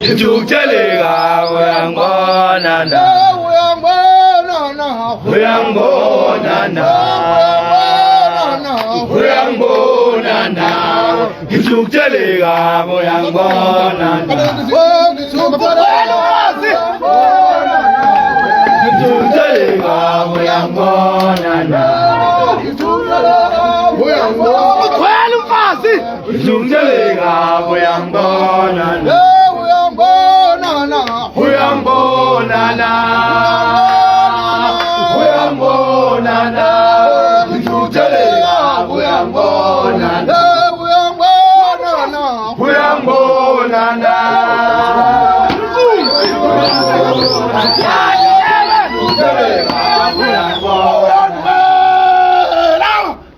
Njuteleka uyangibona na uyangibona na njuteleka uyangibona na njuteleka uyangibona na kwela umfazi njuteleka uyangibona na uyambonana uyambonana ngithuthelela uyambonana uyambonana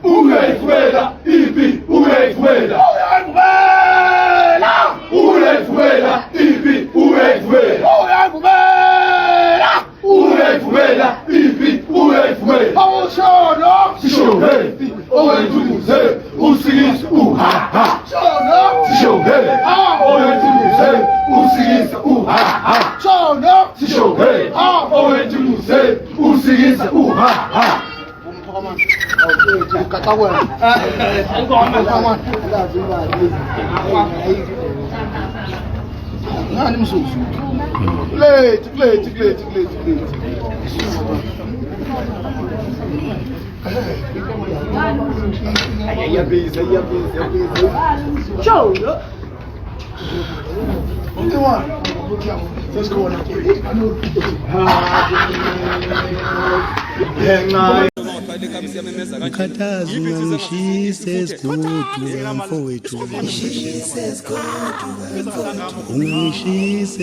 ungayifumela ipi ungayifumela ungayifumela ipi ungayifumela ungayifumela ipi ungayifumela awushono sishonke owethuze usikise uhaha sishonke owethuze usikise uhaha sishonke owethuze usikise uhaha Ngani msusu? Late. Ya busy. Show. Okay, one. Let's go on. Mkhathazi ungangishise esigodlweni mfowethu ungangishise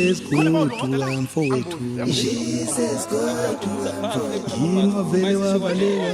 esigodlweni mfowethu yini wavele wabaleka